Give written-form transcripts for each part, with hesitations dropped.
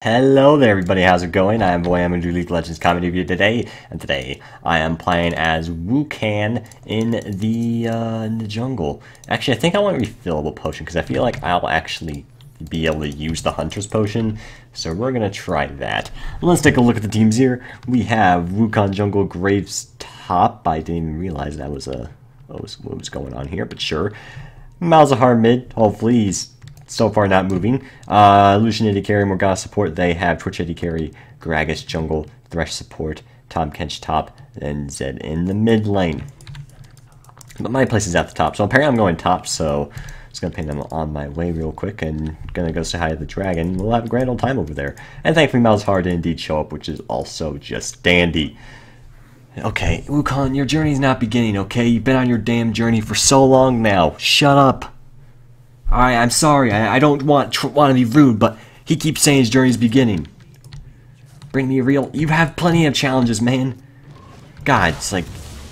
Hello there everybody, how's it going? I am Boy, I'm going to do League of Legends comedy review today, and today I am playing as Wukong in the jungle. Actually, I think I want a refillable potion, because I feel like I'll actually be able to use the Hunter's Potion, so we're going to try that. Let's take a look at the teams here. We have Wukong Jungle Graves top. I didn't even realize that was what was going on here, but sure. Malzahar mid, hopefully he's so far not moving. Lucian AD carry, Morgana support. They have Twitch AD carry, Gragas jungle, Thresh support, Tom Kench top, and Zed in the mid lane. But my place is at the top, so apparently I'm going top, so I'm just going to ping them on my way real quick and going to go say hi to the dragon. We'll have a grand old time over there. And thankfully Malzahar did indeed show up, which is also just dandy. Okay, Wukong, your journey's not beginning, okay? You've been on your damn journey for so long now. Shut up. Alright, I'm sorry. I don't want to be rude, but he keeps saying his journey's beginning. Bring me a real... You have plenty of challenges, man. God, it's like...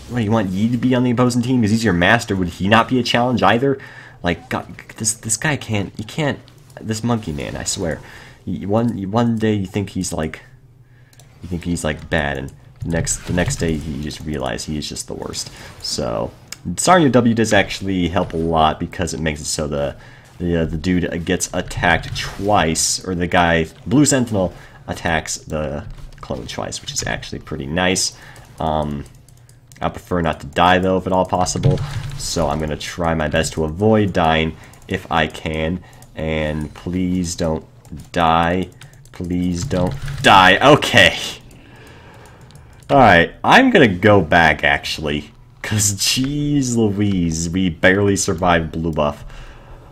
What, you want Yi to be on the opposing team because he's your master? Would he not be a challenge either? Like, God, this guy can't... He can't... This monkey man, I swear. One day you think he's like... You think he's like bad, and the next day you just realize he is just the worst. So... Starting your W does actually help a lot because it makes it so the dude gets attacked twice, or the guy, Blue Sentinel, attacks the clone twice, which is actually pretty nice. I prefer not to die though, if at all possible, so I'm going to try my best to avoid dying if I can, and please don't die. Please don't die. Okay. Alright, I'm going to go back actually. Because, jeez Louise, we barely survived blue buff.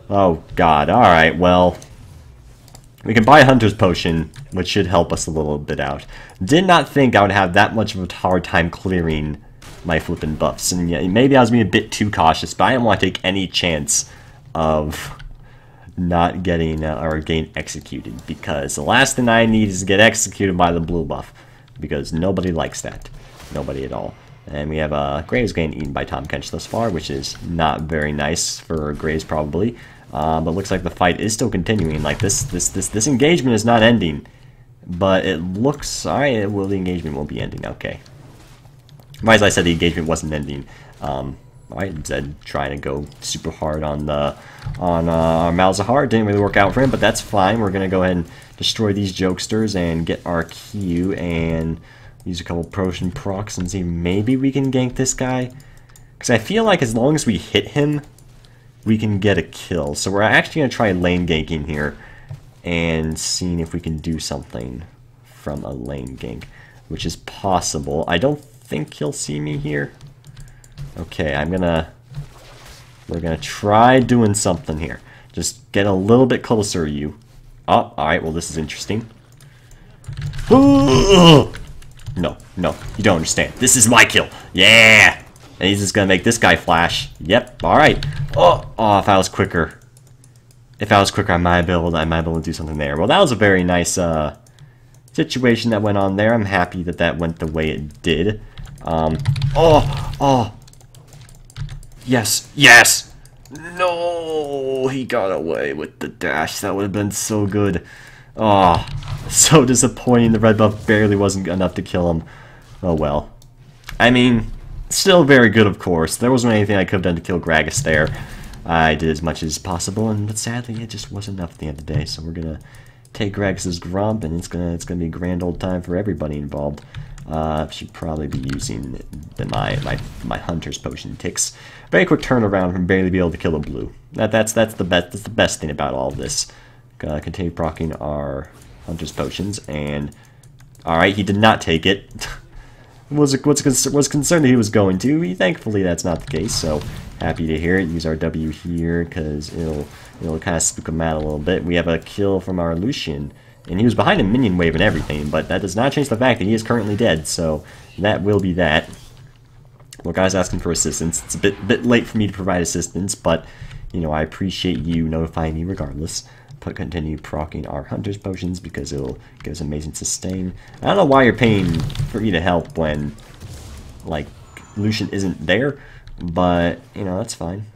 Oh, God. Alright, well. We can buy a Hunter's Potion, which should help us a little bit out. Did not think I would have that much of a hard time clearing my flippin' buffs. And yeah, maybe I was being a bit too cautious, but I didn't want to take any chance of not getting, or getting executed. Because the last thing I need is to get executed by the blue buff. Because nobody likes that. Nobody at all. And we have Graves getting eaten by Tom Kench thus far, which is not very nice for Graves probably. But looks like the fight is still continuing. Like this engagement is not ending, but it looks alright. Well, the engagement will be ending. Okay. As I said, the engagement wasn't ending. Alright, Zed trying to go super hard on our Malzahar. Didn't really work out for him, but that's fine. We're gonna go ahead and destroy these jokesters and get our Q and use a couple potion procs and see maybe we can gank this guy. Because I feel like as long as we hit him, we can get a kill. So we're actually going to try lane ganking here and seeing if we can do something from a lane gank, which is possible. I don't think he'll see me here. Okay, we're gonna try doing something here. Just get a little bit closer, you. Oh, alright, well this is interesting. No, you don't understand. This is my kill. Yeah! And he's just gonna make this guy flash. Yep, alright. Oh, if I was quicker. If I was quicker, I might be able to do something there. Well, that was a very nice situation that went on there. I'm happy that that went the way it did. Yes! No! He got away with the dash. That would have been so good. Oh, so disappointing. The red buff barely wasn't enough to kill him. Oh well. I mean, still very good, of course. There wasn't anything I could have done to kill Gragas there. I did as much as possible, but sadly it just wasn't enough at the end of the day. So we're gonna take Gragas' Grump, and it's gonna be a grand old time for everybody involved. Should probably be using my Hunter's Potion ticks. Very quick turnaround from barely be able to kill a blue. That's the best thing about all of this. Continue proccing our Hunter's Potions, and alright, he did not take it. was concerned that he was going to. Thankfully that's not the case, so happy to hear it. Use our W here because it'll kind of spook him out a little bit. We have a kill from our Lucian, and he was behind a minion wave and everything, but that does not change the fact that he is currently dead, so that will be that. Well, guys, asking for assistance. It's a bit late for me to provide assistance, but you know, I appreciate you notifying me regardless. Continue proccing our Hunter's Potions because it'll give us amazing sustain. I don't know why you're paying for me to help when, like, Lucian isn't there, but, you know, that's fine.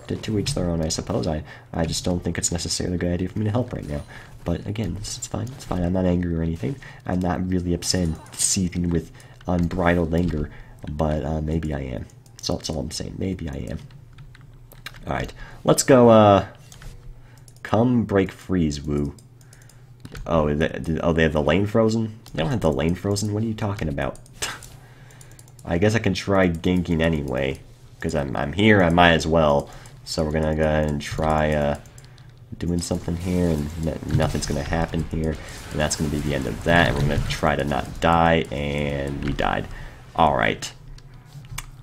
To each their own, I suppose. I just don't think it's necessarily a good idea for me to help right now. But again, it's fine. It's fine. I'm not angry or anything. I'm not really upset and seething with unbridled anger. But maybe I am. That's all I'm saying. Maybe I am. Alright. Let's go, come break freeze, Woo. Oh, they have the lane frozen? They don't have the lane frozen? What are you talking about? I guess I can try ganking anyway. Because I'm here, I might as well. So we're gonna go ahead and try, doing something here, and nothing's gonna happen here, and that's gonna be the end of that, and we're gonna try to not die, and we died. Alright.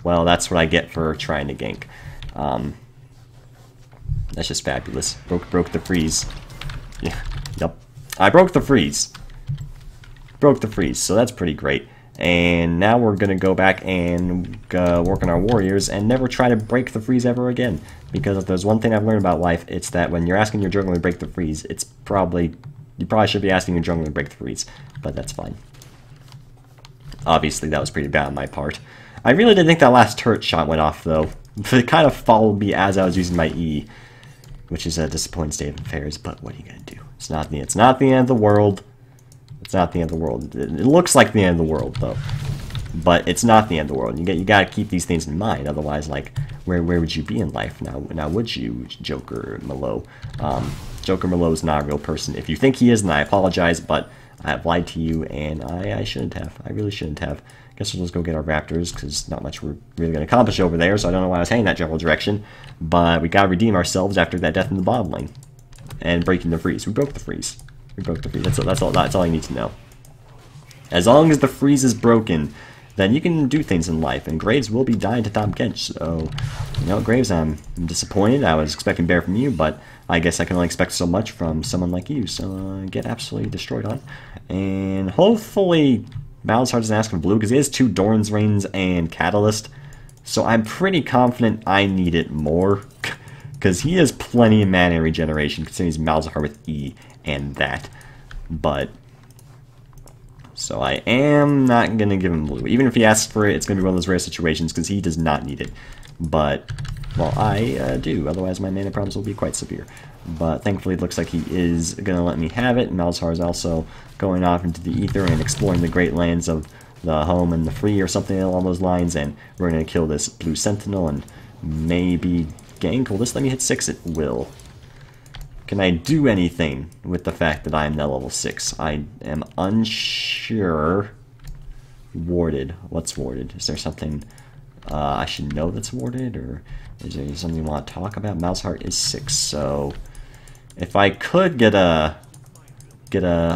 Well, that's what I get for trying to gank. That's just fabulous. Broke the freeze. Yeah, yep. I broke the freeze. Broke the freeze, so that's pretty great. And now we're gonna go back and work on our warriors and never try to break the freeze ever again. Because if there's one thing I've learned about life, it's that when you're asking your jungler to break the freeze, you probably should be asking your jungler to break the freeze. But that's fine. Obviously, that was pretty bad on my part. I really didn't think that last turret shot went off, though. It kind of followed me as I was using my E, which is a disappointing state of affairs. But what are you gonna do? It's not the end of the world. It's not the end of the world. It looks like the end of the world, though. But it's not the end of the world. You gotta keep these things in mind. Otherwise, like, where would you be in life now? Would you, Joker Malo? Joker Malo is not a real person. If you think he is, then I apologize. But I have lied to you, and I shouldn't have. I really shouldn't have. Guess we'll just go get our raptors, because not much we're really going to accomplish over there, so I don't know why I was heading that general direction. But we got to redeem ourselves after that death in the bottom lane. And breaking the freeze. We broke the freeze. We broke the freeze. That's all you need to know. As long as the freeze is broken, then you can do things in life. And Graves will be dying to Tom Kench. So, you know, Graves, I'm disappointed. I was expecting better from you, but I guess I can only expect so much from someone like you. So, get absolutely destroyed on. And hopefully Malzahar doesn't ask for blue, because he has 2 Doran's Reigns and Catalyst. So I'm pretty confident I need it more, because he has plenty of mana regeneration, considering he's Malzahar with E and that. But, so I am not going to give him blue. Even if he asks for it, it's going to be one of those rare situations, because he does not need it. But, well, I do. Otherwise, my mana problems will be quite severe. But thankfully, it looks like he is going to let me have it. Malzahar is also going off into the ether and exploring the great lands of the home and the free or something along those lines. And we're going to kill this blue sentinel and maybe gank. Will this let me hit 6? It will. Can I do anything with the fact that I'm now level 6? I am unsure. Warded. What's warded? Is there something I should know that's warded? Or is there something you want to talk about? Malzahar is 6, so if I could get a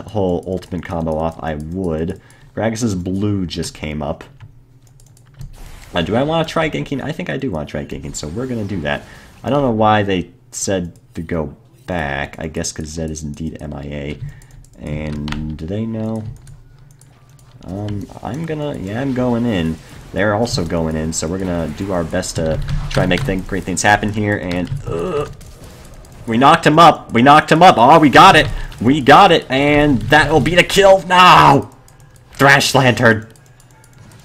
whole ultimate combo off, I would. Gragas's blue just came up. Do I want to try ganking? I think I do want to try ganking, so we're going to do that. I don't know why they said to go back. I guess because Zed is indeed MIA. And do they know? I'm going in. They're also going in, so we're going to do our best to try and make great things happen here. And we knocked him up. We knocked him up. Oh, we got it. We got it. And that will be the kill. No! Thrash Lantern.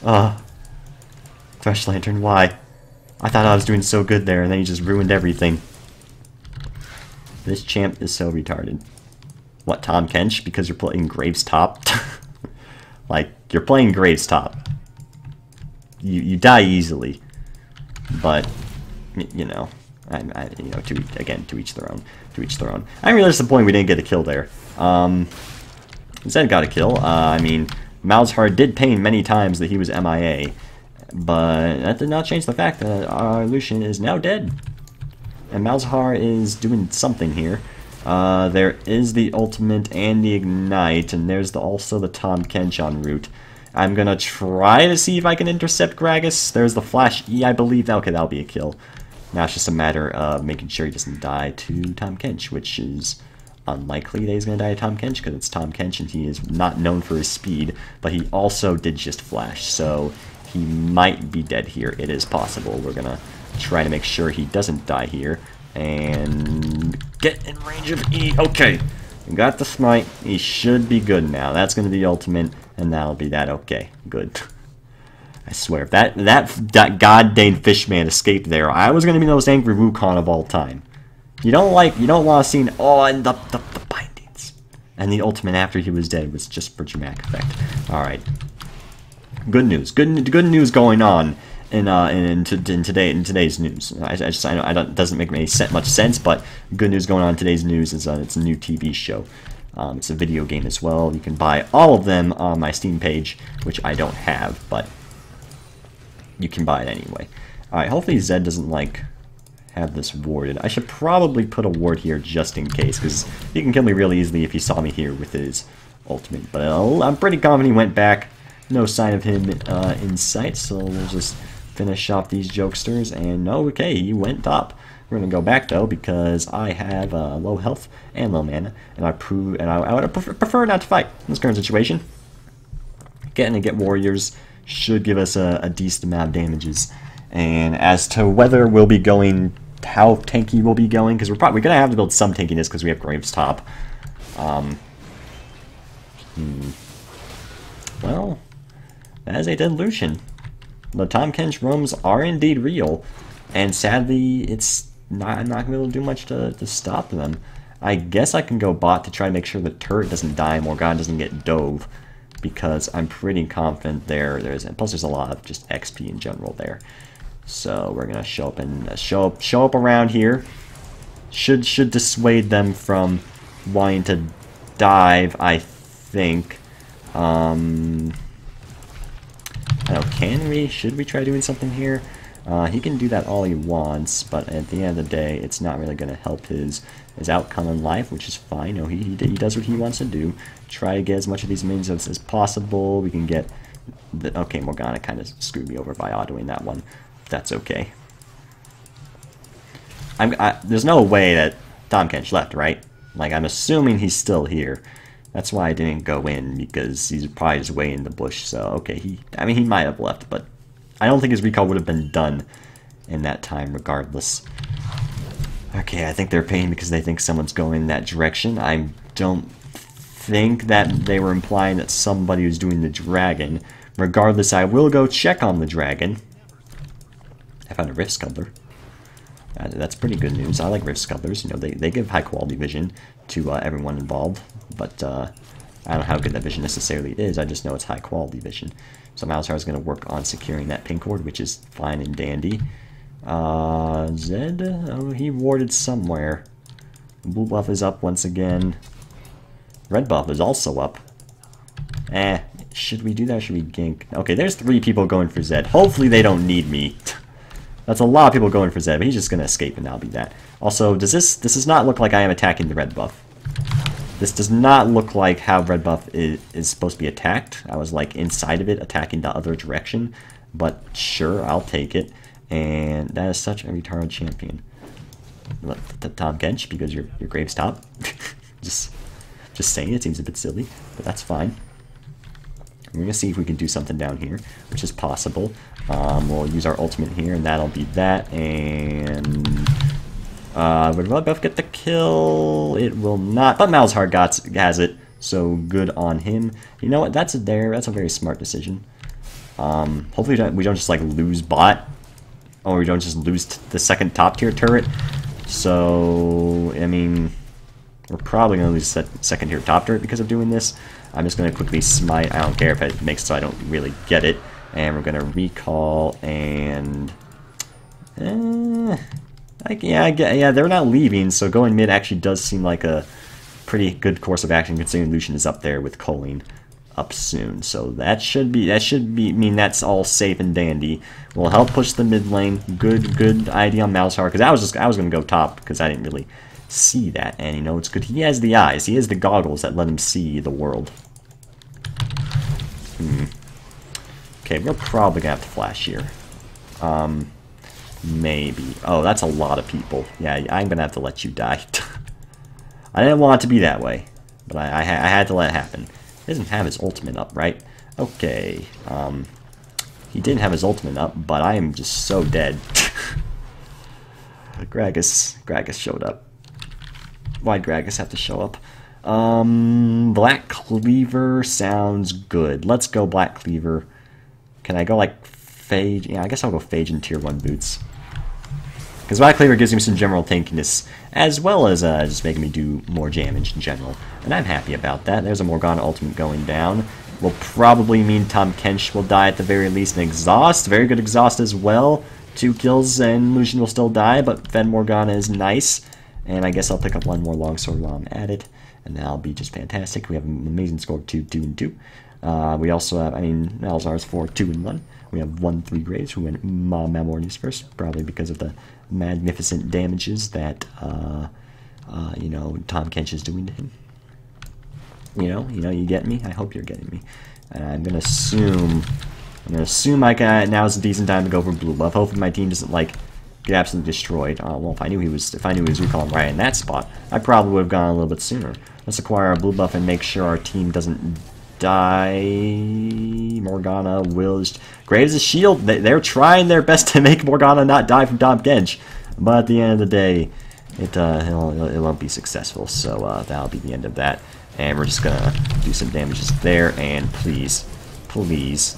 Thrash Lantern, why? I thought I was doing so good there, and then he just ruined everything. This champ is so retarded. What, Tom Kench? Because you're playing Graves top? Like, you're playing Graves top. You die easily. But, you know, to each their own. To each their own. I'm really disappointed we didn't get a kill there. Zed got a kill. I mean, Malzahar did pain many times that he was MIA. But that did not change the fact that our Lucian is now dead. And Malzahar is doing something here. There is the ultimate and the ignite, and there's also the Tom Kench en route. I'm gonna try to see if I can intercept Gragas. There's the flash E, I believe. Okay, that'll be a kill. Now it's just a matter of making sure he doesn't die to Tom Kench, which is unlikely that he's gonna die to Tom Kench, because it's Tom Kench and he is not known for his speed, but he also did just flash, so he might be dead here. It is possible. We're gonna try to make sure he doesn't die here. And get in range of E. Okay. We got the smite. He should be good now. That's going to be ultimate. And that'll be that. Okay. Good. I swear. If that goddamn fishman escaped there, I was going to be the most angry Wukong of all time. You don't want to see... Oh, and the bindings. And the ultimate after he was dead was just for dramatic effect. Alright. Good news. Good news going on in today's news. I know it doesn't make much sense, but good news going on in today's news is it's a new TV show. It's a video game as well. You can buy all of them on my Steam page, which I don't have, but you can buy it anyway. Alright, hopefully Zed doesn't, like, have this warded. I should probably put a ward here just in case, because he can kill me really easily if he saw me here with his ultimate. But I'm pretty confident he went back. No sign of him in sight, so we'll just finish off these jokesters. And okay, he went top. We're gonna go back though because I have low health and low mana, and I would prefer not to fight in this current situation. Getting to get warriors should give us a decent amount of damages. And as to whether we'll be going, how tanky we'll be going, because we're gonna have to build some tankiness because we have Graves top. Well, as a delusion, the Tahm Kench roams are indeed real, and sadly, I'm not gonna be able to do much to stop them. I guess I can go bot to try to make sure the turret doesn't die, Morgana doesn't get dove, because I'm pretty confident plus there's a lot of just XP in general there. So we're gonna show up and show up around here. Should dissuade them from wanting to dive, I think. I don't know, should we try doing something here? He can do that all he wants, but at the end of the day, it's not really going to help his outcome in life, which is fine. No, he does what he wants to do. Try to get as much of these minions as possible. We can get... okay, Morgana kind of screwed me over by autoing that one. That's okay. There's no way that Tahm Kench left, right? Like, I'm assuming he's still here. That's why I didn't go in, because he's probably just way in the bush. So, okay, he might have left, but I don't think his recall would have been done in that time regardless. Okay, I think they're paying because they think someone's going in that direction. I don't think that they were implying that somebody was doing the dragon. Regardless, I will go check on the dragon. I found a Rift Scuttler. That's pretty good news. I like Rift Scuttlers. You know, they give high quality vision to everyone involved. But I don't know how good that vision necessarily is. I just know it's high quality vision. So Malzahar is going to work on securing that pink ward, which is fine and dandy. Zed? Oh, he warded somewhere. Blue buff is up once again. Red buff is also up. Should we do that or should we gank? Okay, there's 3 people going for Zed. Hopefully they don't need me. That's a lot of people going for Zed, but he's just going to escape and that'll be that. Also, this does not look like I am attacking the red buff. This does not look like how red buff is supposed to be attacked. I was like inside of it attacking the other direction, but sure, I'll take it. And that is such a retarded champion. The Tahm Kench, because your Graves top. just saying, it seems a bit silly, but that's fine. We're going to see if we can do something down here, which is possible. We'll use our ultimate here, and that'll be that. And would Red buff get the kill? It will not, but Malzahar has it, so good on him. You know what? That's a very smart decision. Hopefully we don't just like lose bot, or we don't just lose the second top tier turret. So I mean, we're probably gonna lose second tier top turret because of doing this. I'm just gonna quickly smite. I don't care if it makes it so I don't really get it. And we're gonna recall and yeah, they're not leaving, so going mid actually does seem like a pretty good course of action considering Lucian is up there with Colleen up soon. So that should mean that's all safe and dandy. Will help push the mid lane. Good idea on Malzahar, because I was gonna go top because I didn't really see that, and you know it's good. He has the eyes. He has the goggles that let him see the world. Okay, we're probably gonna have to flash here. Maybe. Oh, that's a lot of people. Yeah, I'm gonna have to let you die. I didn't want it to be that way, but I had to let it happen. He doesn't have his ultimate up, right? Okay. He didn't have his ultimate up, but I am just so dead. Gragas showed up. Why'd Gragas have to show up? Black Cleaver sounds good. Let's go Black Cleaver. Can I go like Phage? Yeah, I guess I'll go Phage in tier 1 boots. Because Black Cleaver gives me some general tankiness, as well as just making me do more damage in general. And I'm happy about that. There's a Morgana ultimate going down. Will probably mean Tahm Kench will die at the very least. And exhaust, very good exhaust as well. 2 kills and Lucian will still die, but Fed Morgana is nice. And I guess I'll pick up one more longsword while I'm at it. And that'll be just fantastic. We have an amazing score of 2, 2, and 2. We also have, Malzar's 4, 2, and 1. We have 1, 3 Graves who went Mamornius first, probably because of the magnificent damages that, you know, Tahm Kench is doing to him. You know, you get me? I hope you're getting me. And I'm gonna assume now's a decent time to go for blue buff. Hopefully my team doesn't, like, get absolutely destroyed. Well, if I knew he was Wukong right in that spot, I probably would have gone a little bit sooner. Let's acquire our blue buff and make sure our team doesn't die. Morgana will... Graves' shield, they're trying their best to make Morgana not die from Tahm Kench, but at the end of the day, it won't be successful, so that'll be the end of that. And we're just gonna do some damages there, and please,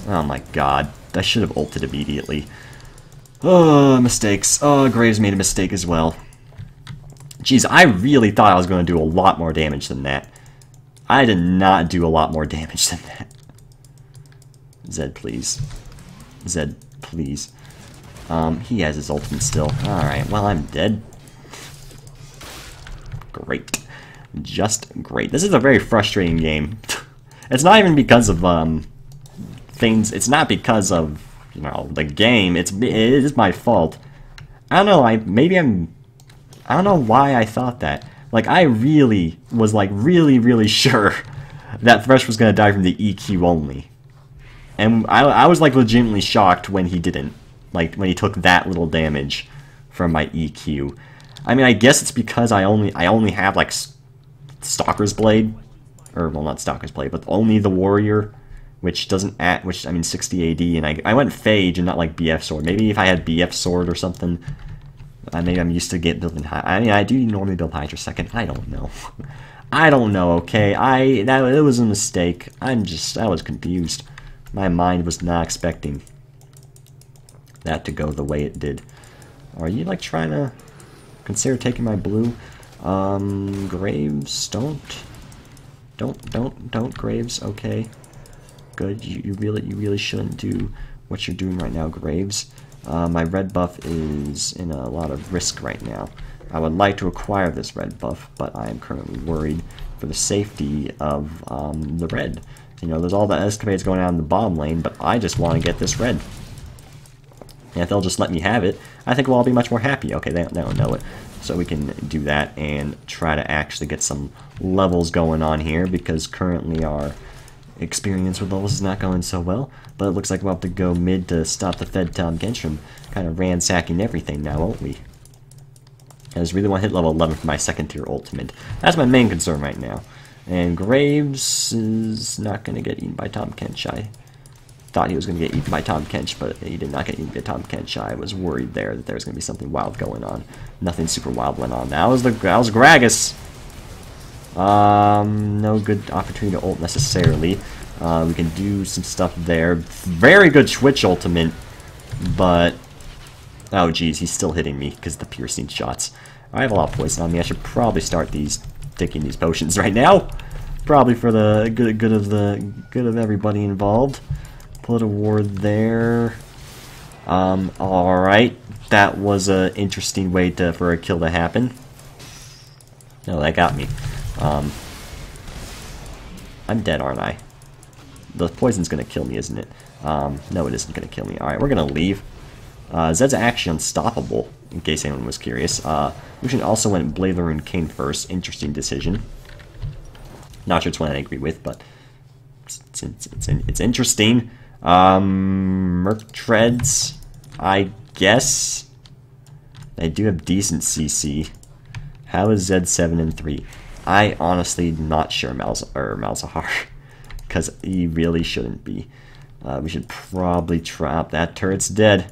oh my god, I should have ulted immediately. Oh, mistakes. Oh, Graves made a mistake as well. Jeez, I really thought I was going to do a lot more damage than that. I did not do a lot more damage than that. Zed, please. Zed, please. He has his ultimate still. Alright, well, I'm dead. Great. Just great. This is a very frustrating game. It's not even because of, things... It's not because of, you know, the game. It is my fault. I don't know, I don't know why I thought that. Like, I really was, like, really sure that Thresh was gonna die from the EQ only. And I was, like, legitimately shocked when he didn't. Like, when he took that little damage from my EQ. I mean, I guess it's because I only have, like, Stalker's Blade. Or, well, not Stalker's Blade, but only the Warrior. Which doesn't add, 60 AD, and I went Phage and not, like, BF Sword. Maybe if I had BF Sword or something... maybe I'm used to building high. I mean, I do normally build Hydra second. I don't know. I don't know, okay? It was a mistake. I was confused. My mind was not expecting that to go the way it did. Are you, like, trying to consider taking my blue? Graves, don't, Graves, okay. Good, you really shouldn't do what you're doing right now, Graves. My red buff is in a lot of risk right now. I would like to acquire this red buff, but I am currently worried for the safety of the red. You know, there's all the escapades going on in the bottom lane, but I just want to get this red. And if they'll just let me have it, I think we'll all be much more happy. Okay, they don't know it. So we can do that and try to actually get some levels going on here, because currently our experience with levels is not going so well. But it looks like we'll have to go mid to stop the Fed Tahm Kench from kind of ransacking everything now, won't we? I just really want to hit level 11 for my second tier ultimate. That's my main concern right now. And Graves is not going to get eaten by Tahm Kench. I thought he was going to get eaten by Tahm Kench, but he did not get eaten by Tahm Kench. I was worried there that there was going to be something wild going on. Nothing super wild went on. That was Gragas. No good opportunity to ult necessarily. We can do some stuff there. Very good Twitch ultimate, but... Oh, geez, he's still hitting me because of the piercing shots. I have a lot of poison on me. I should probably start taking these potions right now. Probably for the good of everybody involved. Put a ward there. Alright. That was an interesting way for a kill to happen. No, that got me. I'm dead, aren't I? The poison's gonna kill me, isn't it? No, it isn't gonna kill me. Alright, we're gonna leave. Zed's actually unstoppable, in case anyone was curious. Lucian also went Bladeler King first. Interesting decision. Not sure it's one I agree with, but it's interesting. Merc Treads, I guess. They do have decent CC. How is Zed 7 and 3? I honestly not sure Malzahar, because he really shouldn't be. We should probably trap that turret's dead.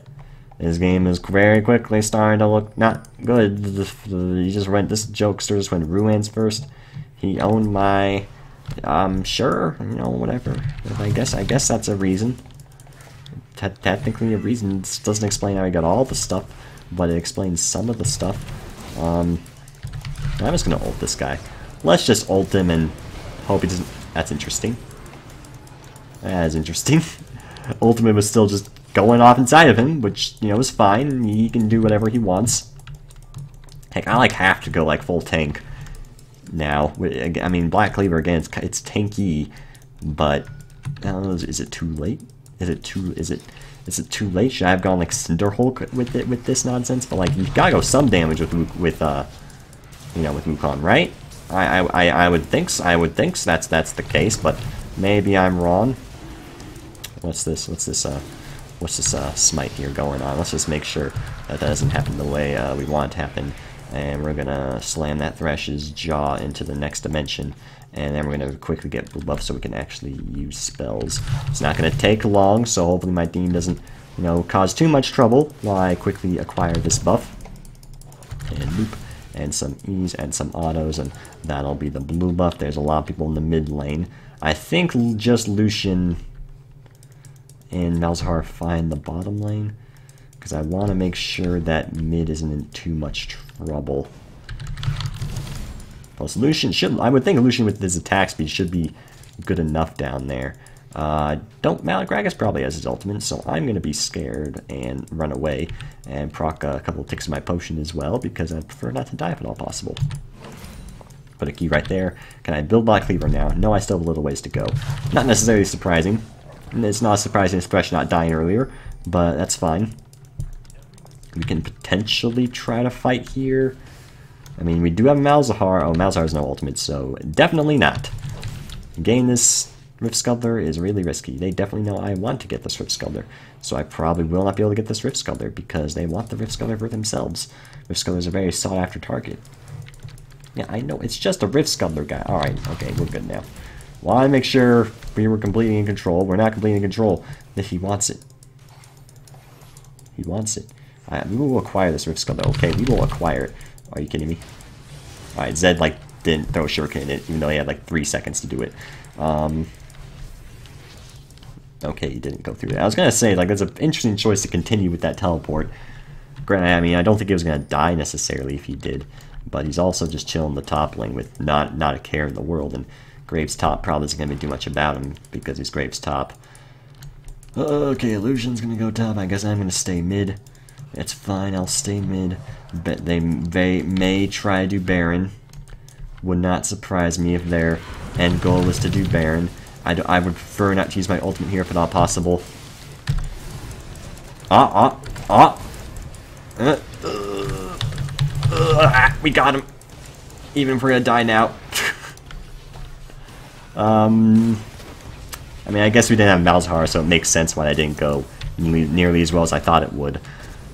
This game is very quickly starting to look not good. This jokester just went Ruins first. He owned my, sure, you know, whatever. I guess that's a reason. Technically a reason. This doesn't explain how he got all the stuff, but it explains some of the stuff. I'm just gonna ult this guy. Let's just ult him and hope he doesn't... That's interesting. That is interesting. Ultimate was still just going off inside of him, which, you know, is fine. He can do whatever he wants. Heck, I like have to go like full tank now. I mean, Black Cleaver again, it's tanky, but I don't know. Is it too late? Is it too late? Should I have gone like Cinder Hulk with this nonsense? But like, you gotta go some damage with you know, with Wukong, right? I would think so. That's the case, but maybe I'm wrong. What's this smite here going on? Let's just make sure that doesn't happen the way we want it to happen. And we're gonna slam that Thresh's jaw into the next dimension, and then we're gonna quickly get blue buff so we can actually use spells. It's not gonna take long, so hopefully my team doesn't, you know, cause too much trouble while I quickly acquire this buff. And loop, and some E's and some autos, and that'll be the blue buff. There's a lot of people in the mid lane. I think just Lucian and Malzahar find the bottom lane, because I want to make sure that mid isn't in too much trouble. Plus Lucian should, I would think Lucian with his attack speed should be good enough down there. Malagragas probably has his ultimate, so I'm going to be scared and run away and proc a couple of ticks of my potion as well, because I prefer not to die if at all possible. Put a key right there. Can I build Black Cleaver now? No, I still have a little ways to go. Not necessarily surprising. It's not surprising, especially not dying earlier, but that's fine. We can potentially try to fight here. I mean, we do have Malzahar. Oh, Malzahar has no ultimate, so definitely not. Gain this Rift Sculptor is really risky. They definitely know I want to get this Rift Sculptor, so I probably will not be able to get this Rift Sculptor because they want the Rift Sculptor for themselves. Rift Sculptor is a very sought-after target. Yeah, I know, it's just a Rift Sculptor guy. Alright, okay, we're good now. Want to make sure we were completely in control. We're not completely in control if he wants it. He wants it. We will acquire this Rift Sculptor. Okay, we will acquire it. Are you kidding me? Alright, Zed, like, didn't throw a shuriken in it, even though he had, like, 3 seconds to do it. Okay, he didn't go through it. I was gonna say, like, that's an interesting choice to continue with that teleport. Granted, I mean, I don't think he was gonna die necessarily if he did, but he's also just chilling the top lane with not a care in the world, and Graves top probably isn't gonna do much about him because he's Graves top. Okay, Illusion's gonna go top. I guess I'm gonna stay mid. It's fine, I'll stay mid. But they may try to do Baron. Would not surprise me if their end goal is to do Baron. I would prefer not to use my ultimate here if at all possible. We got him. Even if we're gonna die now. I mean, I guess we didn't have Malzahar, so it makes sense why I didn't go nearly as well as I thought it would.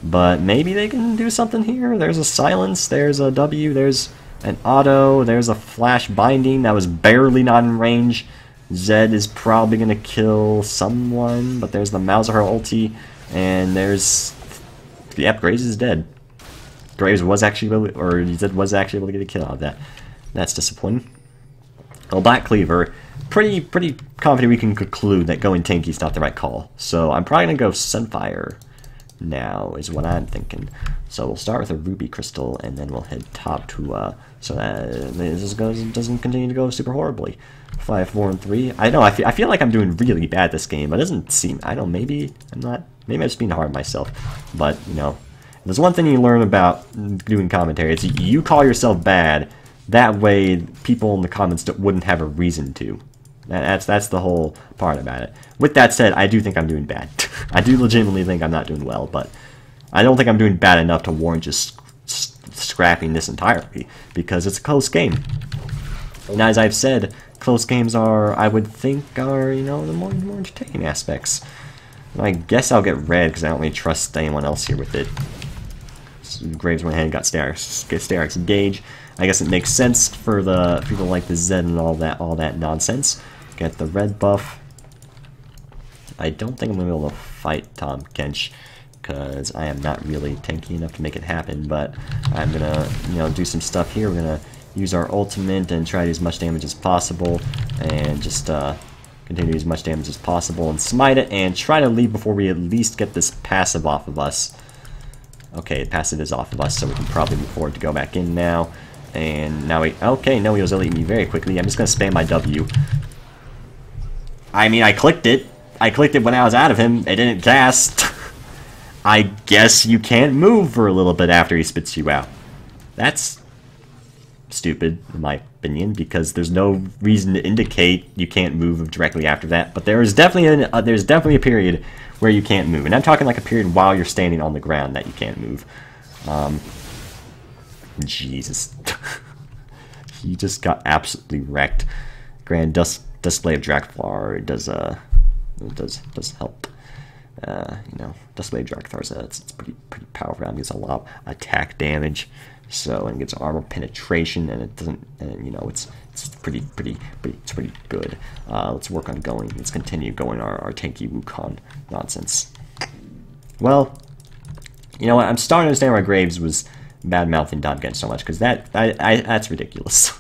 But maybe they can do something here. There's a silence, there's a W, there's an auto, there's a flash binding that was barely not in range. Zed is probably going to kill someone, but there's the Malzahar ulti, and there's... Yep, Graves is dead. Graves was actually able to, or Zed was actually able to get a kill out of that. That's disappointing. Well, Black Cleaver, pretty confident we can conclude that going tanky is not the right call. So I'm probably going to go Sunfire now, is what I'm thinking. So we'll start with a Ruby Crystal, and then we'll head top to, so that this doesn't continue to go super horribly. 5, 4, and 3. I know, I feel like I'm doing really bad this game, but it doesn't seem, I don't know, maybe I'm not, maybe I'm just being hard on myself. But, you know, there's one thing you learn about doing commentary, it's you call yourself bad, that way people in the comments wouldn't have a reason to. That's the whole part about it. With that said, I do think I'm doing bad. I do legitimately think I'm not doing well, but I don't think I'm doing bad enough to warrant just scrapping this entirely, because it's a close game. And as I've said, close games are, I would think, are, you know, the more entertaining aspects. And I guess I'll get red, because I don't really trust anyone else here with it. So Graves went ahead and got Sterak's engage. I guess it makes sense for the people like the Zed and all that nonsense. Get the red buff. I don't think I'm going to be able to fight Tom Kench, because I am not really tanky enough to make it happen, but I'm going to, you know, do some stuff here. We're going to use our ultimate and try to do as much damage as possible, and just continue to do as much damage as possible, and smite it, and try to leave before we at least get this passive off of us. Okay, passive is off of us, so we can probably move forward to go back in now. And now he... Okay, no, he was elite me very quickly. I'm just going to spam my W. I mean, I clicked it. I clicked it when I was out of him. It didn't cast. I guess you can't move for a little bit after he spits you out. That's stupid, in my opinion, because there's no reason to indicate you can't move directly after that. But there's definitely a period where you can't move, and I'm talking like a period while you're standing on the ground that you can't move. Jesus, he just got absolutely wrecked. Grand display of Drakthar does help. You know, display of Drakthar it's pretty powerful. It gives a lot of attack damage. So, and it gets armor penetration, and it doesn't, and you know, it's pretty good. Let's work on going. Let's continue going our tanky Wukong nonsense. Well, you know what? I'm starting to understand why Graves was bad mouthing Domgen so much, because that's ridiculous.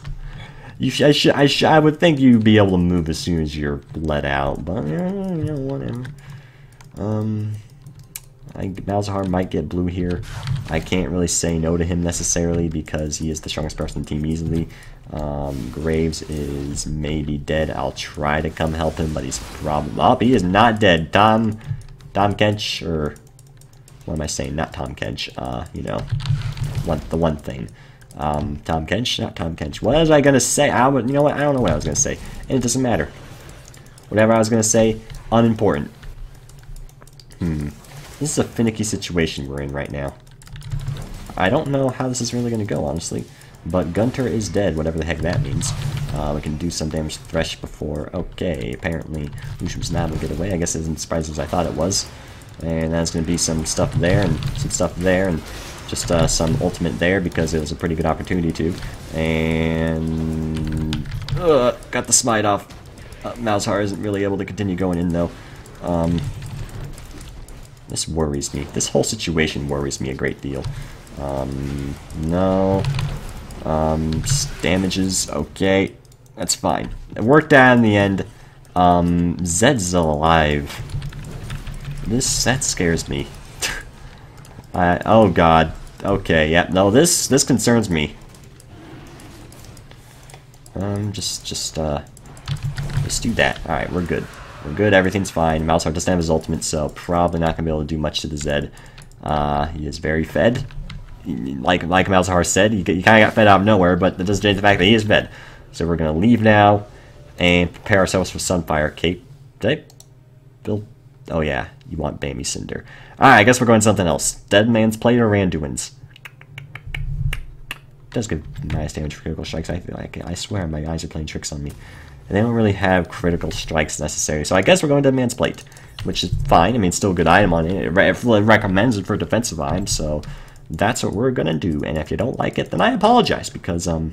I would think you'd be able to move as soon as you're let out, but you know, whatever. I think Malzahar might get blue here. I can't really say no to him necessarily because he is the strongest person in the team easily. Graves is maybe dead. I'll try to come help him, but he's probably... Oh, he is not dead. Tom Kench, or... What am I saying? Not Tom Kench. You know, the one thing. Tom Kench? Not Tom Kench. What was I going to say? You know what? I don't know what I was going to say. And it doesn't matter. Whatever I was going to say, unimportant. This is a finicky situation we're in right now. I don't know how this is really going to go, honestly. But Gunter is dead, whatever the heck that means. We can do some damage to Thresh before... Okay, apparently Lucian's not going to get away. I guess it isn't as surprising as I thought it was. And that's going to be some stuff there, and some stuff there, and just some ultimate there, because it was a pretty good opportunity to. And... got the smite off. Malzahar isn't really able to continue going in, though. This worries me. This whole situation worries me a great deal. No. Damages, okay. That's fine. It worked out in the end. Zed's still alive. That scares me. Oh god. Okay, yeah, no, this concerns me. Just do that. Alright, we're good. We're good, everything's fine. Malzahar doesn't have his ultimate, so probably not going to be able to do much to the Zed. He is very fed. Like Malzahar said, he kind of got fed out of nowhere, but that doesn't change the fact that he is fed. So we're going to leave now and prepare ourselves for Sunfire. Cape. Did I build? Oh yeah, you want Bambi Cinder. Alright, I guess we're going something else. Dead Man's Plate or Randuin's? Does give nice damage for critical strikes. I swear my eyes are playing tricks on me. And they don't really have critical strikes necessary. So I guess we're going to Dead Man's Plate, which is fine. I mean, it's still a good item on it. It recommends it for defensive items, so that's what we're going to do. And if you don't like it, then I apologize, because, I mean,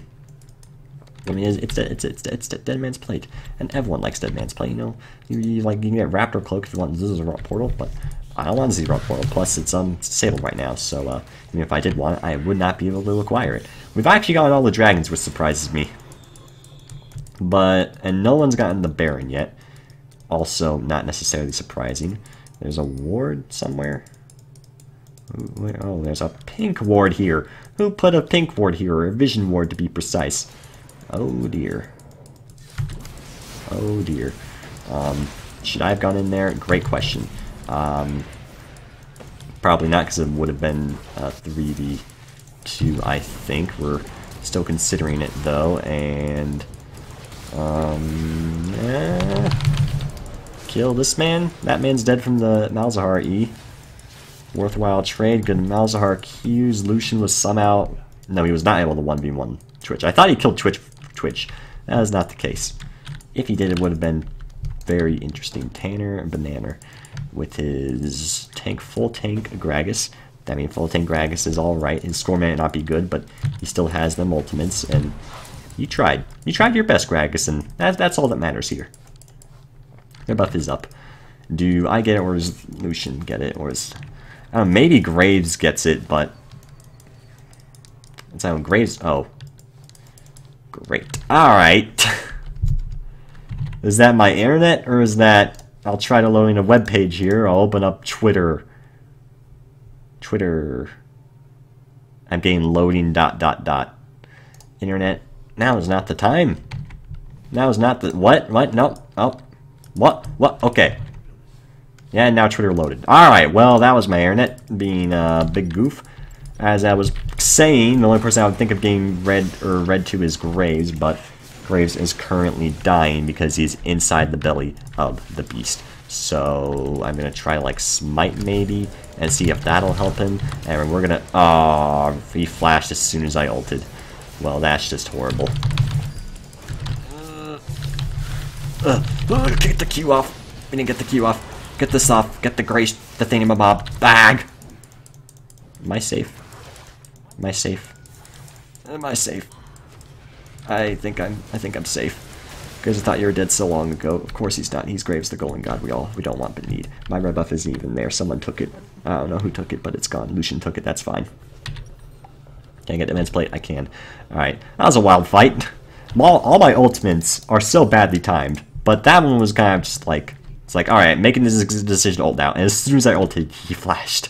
it's Dead Man's Plate. And everyone likes Dead Man's Plate, you know. You can get Raptor Cloak if you want Zizarot Portal, but I don't want Zizarot Portal. Plus, it's disabled right now, so even if I did want it, I would not be able to acquire it. We've actually gotten all the dragons, which surprises me. And no one's gotten the Baron yet. Also, not necessarily surprising. There's a ward somewhere. Oh, there's a pink ward here. Who put a pink ward here, or a vision ward to be precise? Oh dear. Oh dear. Should I have gone in there? Great question. Probably not, because it would have been 3v2, I think. We're still considering it, though, and... Kill this man. That man's dead from the Malzahar E. Worthwhile trade. Good Malzahar Q's. Lucian was somehow... No, he was not able to 1v1 Twitch. I thought he killed Twitch. That is not the case. If he did, it would have been very interesting. Tanner and Banana with his full tank Gragas. I mean, full tank Gragas is alright. His score may not be good, but he still has them ultimates, and you tried. You tried your best, Gragas, and that's all that matters here. Their buff is up. Do I get it, or does Lucian get it, or is... I don't know, maybe Graves gets it, but... It's on Graves... Oh. Great. Alright. Is that my internet, or is that... I'll try to load in a web page here. I'll open up Twitter. I'm getting loading ... Internet, now is not the time. Now is not the... What? No. Oh. What? Okay. Yeah, now Twitter loaded. Alright, well, that was my internet being a big goof. As I was saying, the only person I would think of getting red to is Graves, but Graves is currently dying because he's inside the belly of the beast. So I'm gonna try like smite maybe and see if that'll help him. And we're gonna... Oh, he flashed as soon as I ulted. Well, that's just horrible. Get the Q off. We didn't get the Q off. Get this off. Get the grace. The thingamabob. Bag. Am I safe? Am I safe? Am I safe? I think I'm safe. Because I thought you were dead so long ago. Of course he's not. He's Graves, the Golden God. We don't want but need. My red buff isn't even there. Someone took it. I don't know who took it, but it's gone. Lucian took it. That's fine. Can I get immense plate? I can. Alright. That was a wild fight. All my ultimates are so badly timed. But that one was kind of just like... It's like, alright, making this decision to ult now. And as soon as I ulted, he flashed.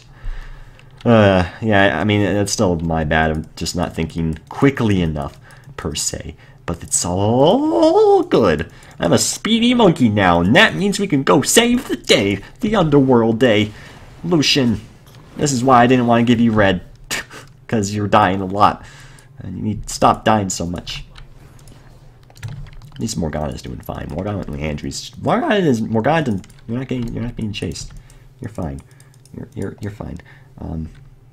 Yeah, I mean, it's still my bad of just not thinking quickly enough, per se. But it's all good. I'm a speedy monkey now, and that means we can go save the day. The underworld day. Lucian, this is why I didn't want to give you red. Because you're dying a lot. And you need to stop dying so much. At least Morgana's doing fine. Morgana and Leandri's... Morgana, you're not being chased. You're fine. You're fine.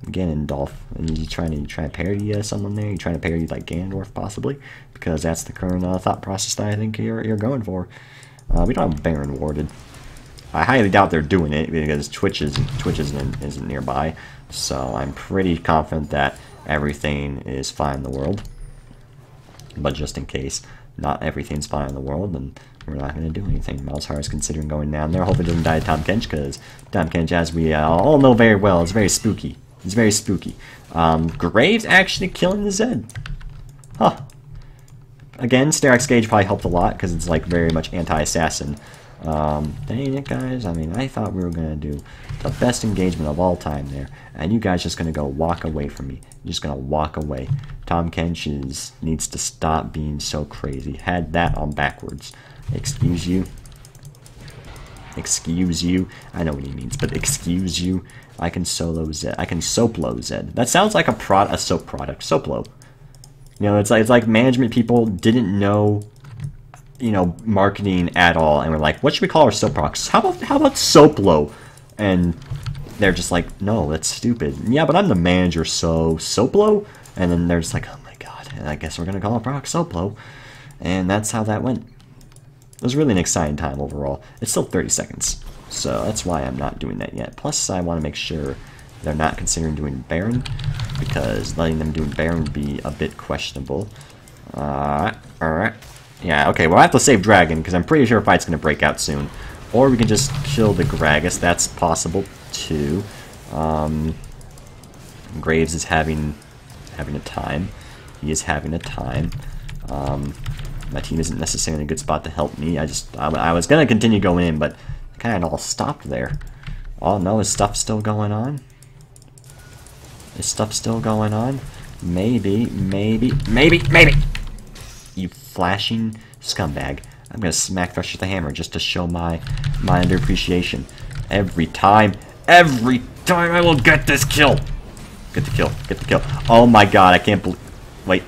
Ganondorf, and you trying to parody someone there? You trying to parody like Ganondorf possibly? Because that's the current thought process that I think you're going for. We don't have Baron warded. I highly doubt they're doing it because Twitch isn't nearby. So I'm pretty confident that everything is fine in the world. But just in case not everything's fine in the world, then we're not going to do anything. Malzahar is considering going down there. Hopefully it doesn't die to Tahm Kench, because Tahm Kench, as we all know very well, is very spooky. It's very spooky. Graves actually killing the Zed. Huh. Again, Sterak's Gauge probably helped a lot, because it's like very much anti-assassin. Dang it, guys. I mean, I thought we were going to do the best engagement of all time there. And you guys just going to go walk away from me. You're just going to walk away. Tahm Kench needs to stop being so crazy. Had that on backwards. Excuse you. Excuse you. I know what he means, but excuse you. I can solo Zed. I can Soplo Zed. That sounds like a soap product. Soplo. You know, it's like management people didn't know, you know, marketing at all, and we're like, what should we call our soap products? How about Soplo? And they're just like, no, that's stupid. Yeah, but I'm the manager, so Soplo? And then they're just like, oh my god, and I guess we're gonna call our product Soplo. And that's how that went. It was really an exciting time overall. It's still 30 seconds, so that's why I'm not doing that yet. Plus, I want to make sure they're not considering doing Baron, because letting them do Baron would be a bit questionable. Alright. Yeah, okay, we'll have to save Dragon, because I'm pretty sure a fight's going to break out soon. Or we can just kill the Gragas, that's possible too. Graves is having a time. He is having a time. My team isn't necessarily in a good spot to help me. I was going to continue going in, but kind of all stopped there. Oh no, is stuff still going on? Is stuff still going on? Maybe. You flashing scumbag. I'm gonna smack Thresh with the hammer just to show my underappreciation. Every time I will get this kill. Get the kill. Oh my god, I can't believe... Wait.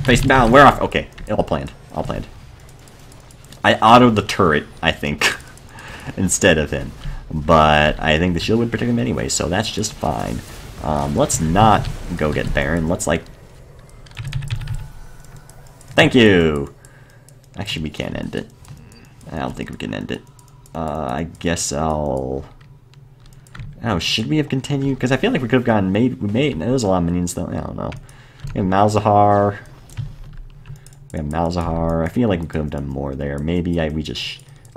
Face down, we're off. Okay, all planned. I autoed the turret, I think, instead of him. But I think the shield would protect him anyway, so that's just fine. Let's not go get Baron. Let's, like... Thank you! Actually, we can't end it. I don't think we can end it. I guess I'll... Oh, should we have continued? Because I feel like we could have gotten there's a lot of minions though. I don't know. We have Malzahar. I feel like we could have done more there. Maybe I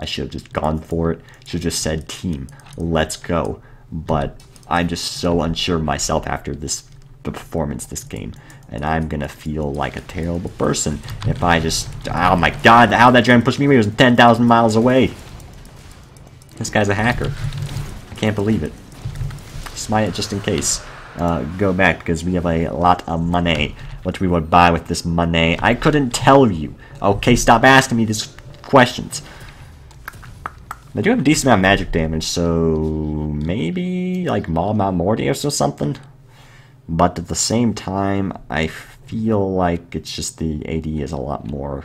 should have just gone for it. Should have just said, team, let's go. But I'm just so unsure of myself after the performance this game. And I'm gonna feel like a terrible person if I just... Oh my god, how that dragon pushed me? He was 10,000 miles away. This guy's a hacker. I can't believe it. Smite it just in case. go back because we have a lot of money. What we would buy with this money, I couldn't tell you. Okay, stop asking me these questions. They do have a decent amount of magic damage, so maybe like Maul Mount Mortius or something. But at the same time, I feel like it's just the AD is a lot more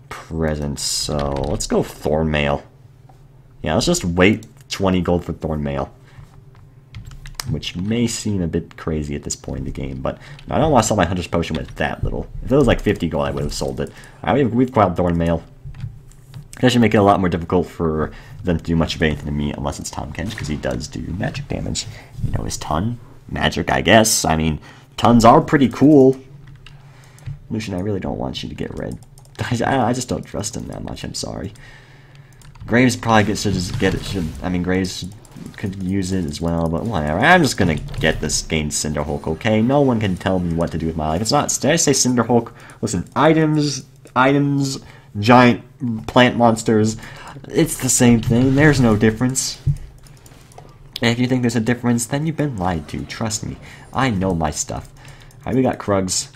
present. So let's go Thornmail. Yeah, let's just wait 20 gold for Thornmail, which may seem a bit crazy at this point in the game, but I don't want to sell my Hunter's Potion with that little. If it was like 50 gold, I would have sold it. Alright, we've got Thornmail. That should make it a lot more difficult for them to do much of anything to me, unless it's Tom Kench, because he does do magic damage. You know, his ton? Magic, I guess. I mean, tons are pretty cool. Lucian, I really don't want you to get red. I just don't trust him that much, I'm sorry. Graves probably should just get it. I mean, Graves could use it as well, but whatever. I'm just gonna get this game Cinderhulk, okay? No one can tell me what to do with my life. It's not. Did I say Cinderhulk? Listen, items, giant plant monsters. It's the same thing. There's no difference. And if you think there's a difference, then you've been lied to. Trust me. I know my stuff. Alright, we got Krugs.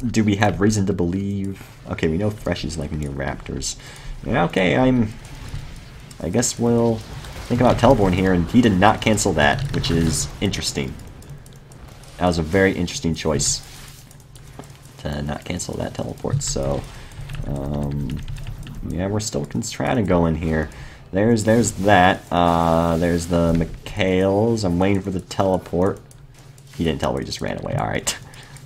Do we have reason to believe? Okay, we know Fresh is like near Raptors. Yeah, okay, I guess we'll think about Teleborn here, and he did not cancel that, which is interesting. That was a very interesting choice to not cancel that teleport, so yeah, we're still trying to go in here. There's that. There's the McHale's. I'm waiting for the teleport. He didn't tell where he just ran away. Alright.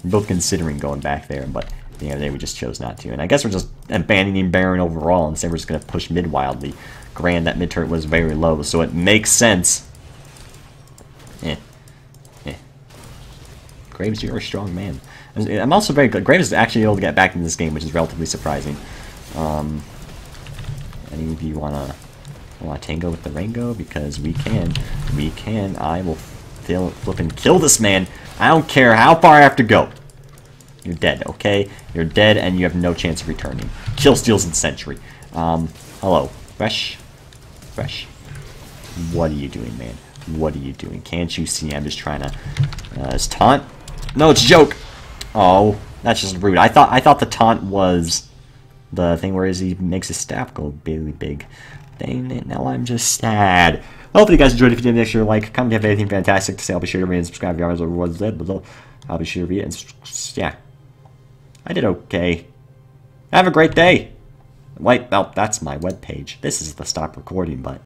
We're both considering going back there, but at the end of the day, we just chose not to. And I guess we're just abandoning Baron overall and say we're just going to push mid wildly. Granted, that mid turret was very low, so it makes sense. Graves, you're a strong man. I'm also very good. Graves is actually able to get back into this game, which is relatively surprising. Any of you want to tango with the Rango? Because we can. We can. I will flip and kill this man. I don't care how far I have to go. You're dead, okay? You're dead, and you have no chance of returning. Kill steals and Sentry. Hello. Fresh? Fresh? What are you doing, man? What are you doing? Can't you see I'm just trying to... it's taunt? No, it's a joke! Oh, that's just rude. I thought the taunt was the thing where he makes his staff go really big. Dang it, now I'm just sad. Hopefully you guys enjoyed. If you did, make sure to like, comment if you have anything fantastic to say. I'll be sure to read and subscribe if you guys are I'll be sure to read it and yeah. I did okay. Have a great day. Wait, well, that's my webpage. This is the stop recording button.